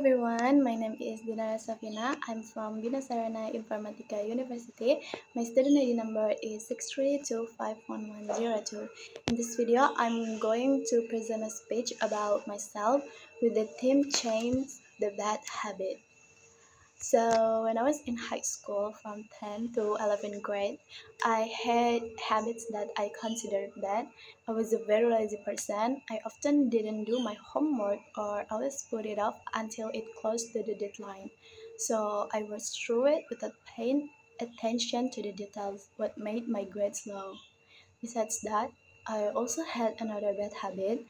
everyone, my name is Dinara Savina. I'm from Bina Sarana Informatika University. My student ID number is 632511102. In this video, I'm going to present a speech about myself with the theme Change the Bad Habit. So when I was in high school from 10th to 11th grade, I had habits that I considered bad. I was a very lazy person. I often didn't do my homework or always put it off until it close to the deadline. So I rushed through it without paying attention to the details, what made my grades low. Besides that, I also had another bad habit.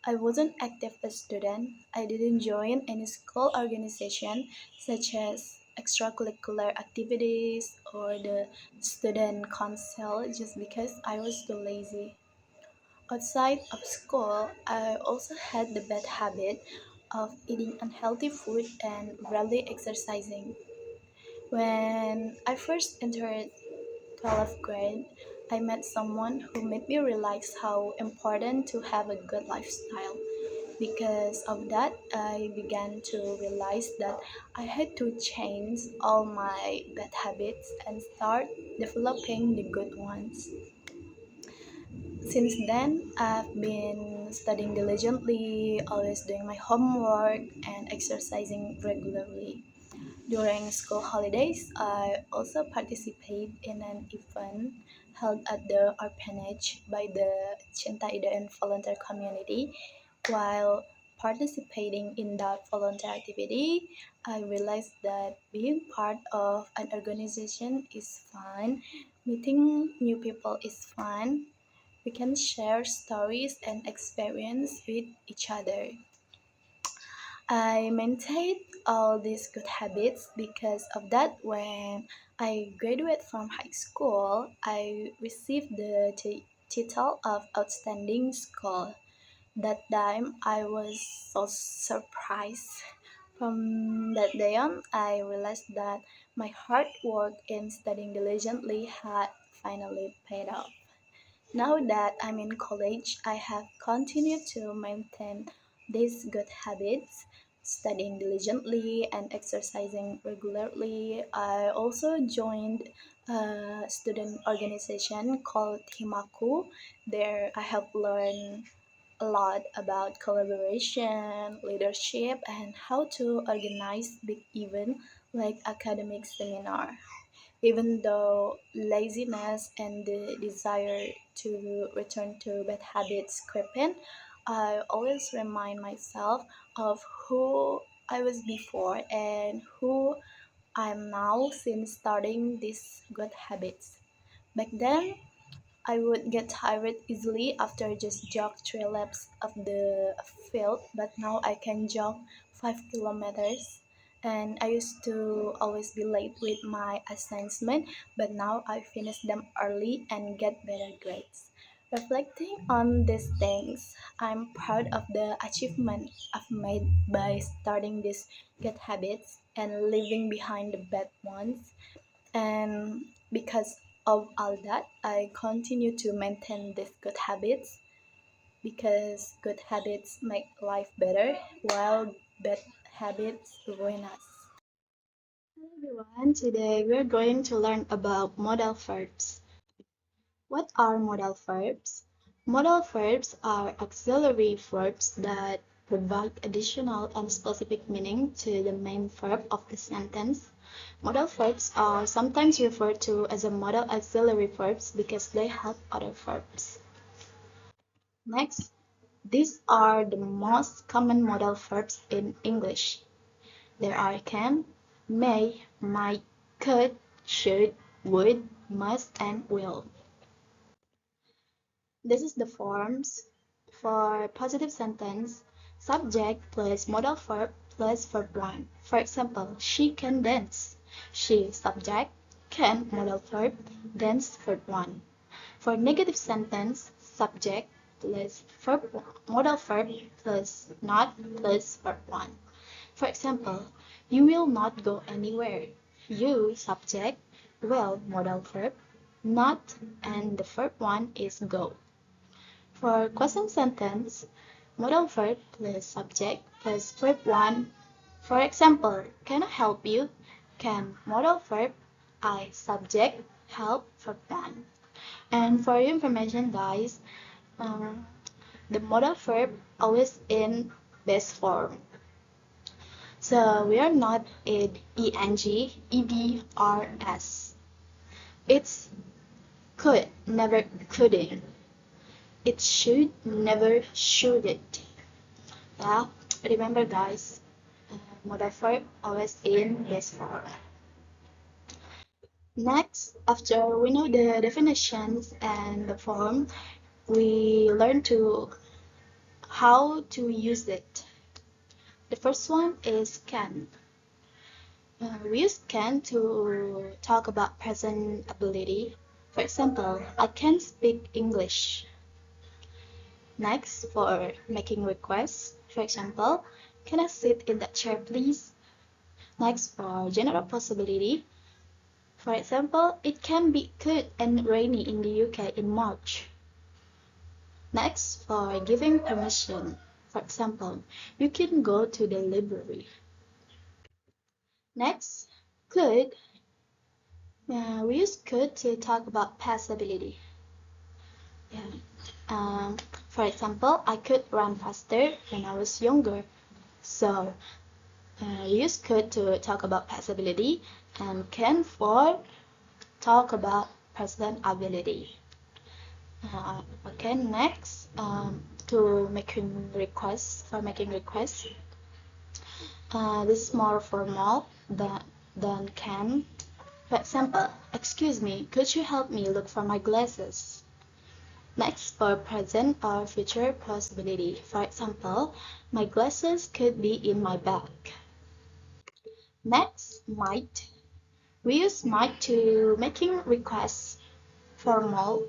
I wasn't active as a student. I didn't join any school organization such as extracurricular activities or the student council just because I was too lazy. Outside of school, I also had the bad habit of eating unhealthy food and rarely exercising. When I first entered 12th grade, I met someone who made me realize how important to have a good lifestyle. Because of that, I began to realize that I had to change all my bad habits and start developing the good ones. Since then, I've been studying diligently, always doing my homework, and exercising regularly. During school holidays, I also participate in an event held at the orphanage by the Cinta Ida and volunteer community. While participating in that volunteer activity, I realized that being part of an organization is fun, meeting new people is fun. We can share stories and experience with each other. I maintained all these good habits because of that. When I graduated from high school, I received the title of Outstanding Scholar. That time, I was so surprised. From that day on, I realized that my hard work in studying diligently had finally paid off. Now that I'm in college, I have continued to maintain these good habits, studying diligently and exercising regularly. I also joined a student organization called Himaku. There, I have learned a lot about collaboration, leadership, and how to organize big events like academic seminar. Even though laziness and the desire to return to bad habits creep in, I always remind myself of who I was before and who I am now since starting these good habits. Back then, I would get tired easily after just jog 3 laps of the field, but now I can jog 5 kilometers. And I used to always be late with my assignment, but now I finish them early and get better grades. Reflecting on these things, I'm proud of the achievement I've made by starting these good habits and leaving behind the bad ones. And because of all that, I continue to maintain these good habits because good habits make life better while bad habits ruin us. Hello everyone, today we're going to learn about modal verbs. What are modal verbs? Modal verbs are auxiliary verbs that provide additional and specific meaning to the main verb of the sentence. Modal verbs are sometimes referred to as a modal auxiliary verbs because they help other verbs. Next, these are the most common modal verbs in English. There are can, may, might, could, should, would, must, and will. This is the forms for positive sentence, subject plus modal verb plus verb 1. For example, she can dance. She subject, can modal verb, dance verb 1. For negative sentence, subject plus verb modal verb plus not plus verb 1. For example, you will not go anywhere. You subject, will modal verb, not, and the verb 1 is go. For question sentence, modal verb plus subject plus verb 1 For example, can I help you? Can modal verb, I subject, help verb done. And for your information, guys, um, the modal verb always in base form. So we are not in eng, ed, or s. It's could, never couldn't. It should, never shouldn't. Yeah, remember, guys, modal verb always in base form. Next, after we know the definitions and the form, we learn to how to use it. The first one is can. We use can to talk about present ability. For example, I can speak English. Next, for making requests. For example, can I sit in that chair, please? Next, for general possibility. For example, it can be cold and rainy in the UK in March. Next, for giving permission. For example, you can go to the library. Next, could. We use could to talk about past ability. Yeah. For example, I could run faster when I was younger. So, we use could to talk about past ability and can for talk about present ability. Okay, next, to making requests, for making requests. This is more formal than can. For example, excuse me, could you help me look for my glasses? Next, for present or future possibility. For example, my glasses could be in my bag. Next, might. We use might to making requests formal.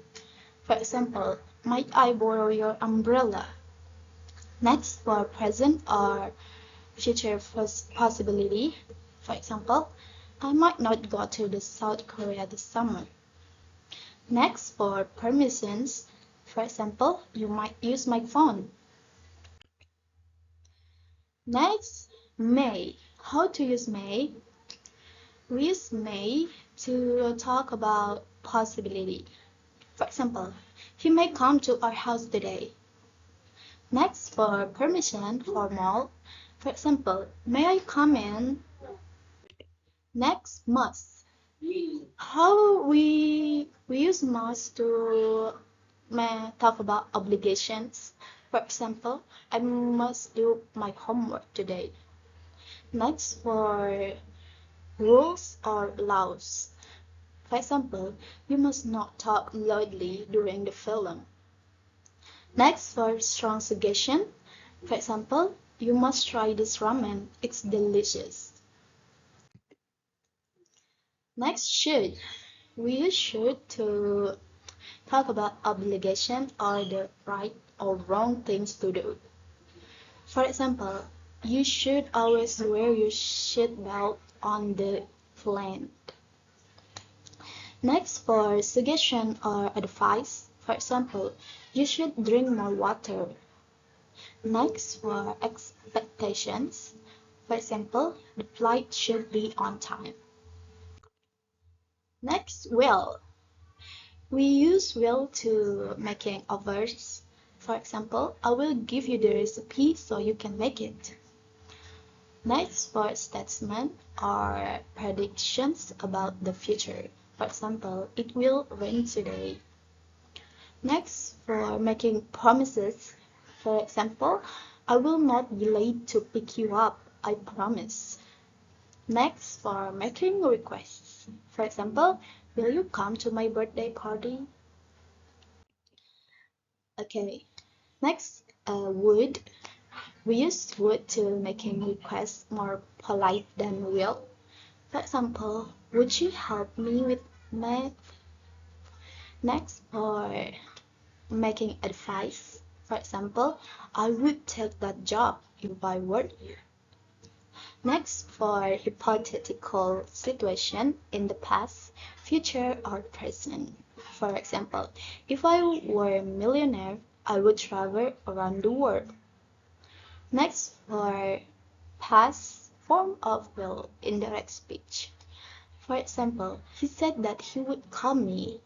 For example, might I borrow your umbrella? Next, for present or future possibility. For example, I might not go to the South Korea this summer. Next, for permissions. For example, you might use my phone. Next, may. How to use may? We use may to talk about possibility. For example, he may come to our house today. Next, for permission, formal. For example, may I come in? Next, must. How we use must to talk about obligations. For example, I must do my homework today. Next, for rules or laws. For example, you must not talk loudly during the film. Next, for strong suggestion. For example, you must try this ramen, it's delicious. Next, should. We use should to talk about obligation or the right or wrong things to do. For example, you should always wear your seat belt on the plane. Next, for suggestion or advice. For example, you should drink more water. Next, for expectations. For example, the flight should be on time. Next, will. We use will to making offers. For example, I will give you the recipe so you can make it. Next, for statement or predictions about the future. For example, it will rain today. Next, for making promises. For example, I will not be late to pick you up, I promise. Next, for making requests. For example, will you come to my birthday party? Okay. Next, would. We use would to making requests more polite than will. For example, would you help me with math? Next, for making advice. For example, I would take that job if I were you. Next, for hypothetical situation in the past, future, or present. For example, if I were a millionaire, I would travel around the world. Next, for past form of real indirect speech. For example, he said that he would call me.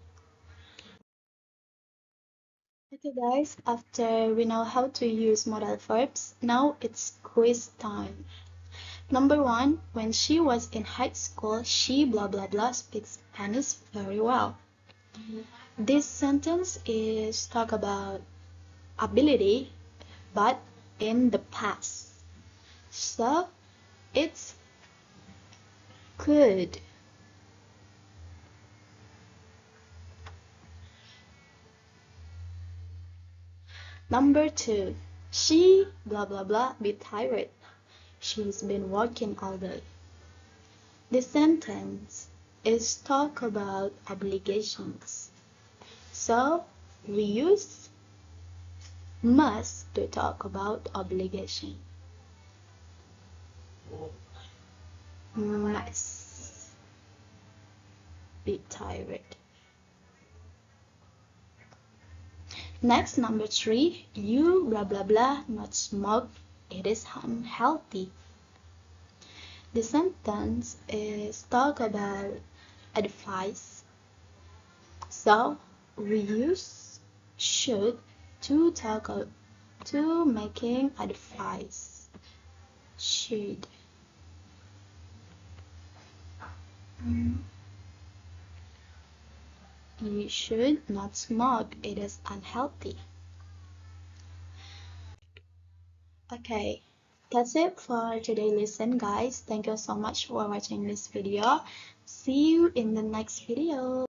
Okay guys, after we know how to use modal verbs, now it's quiz time. Number 1, when she was in high school, she blah blah blah speaks Spanish very well. This sentence is talk about ability, but in the past. So it's could. Number 2, she blah blah blah be tired. She's been working all day. This sentence is talk about obligations. So we use must to talk about obligation. Must be tired. Next, number 3, you blah blah blah not smoke, it is unhealthy. The sentence is talk about advice. So we use should to talk to making advice. Should. You should not smoke, it is unhealthy. Okay, that's it for today's lesson, guys. Thank you so much for watching this video. See you in the next video.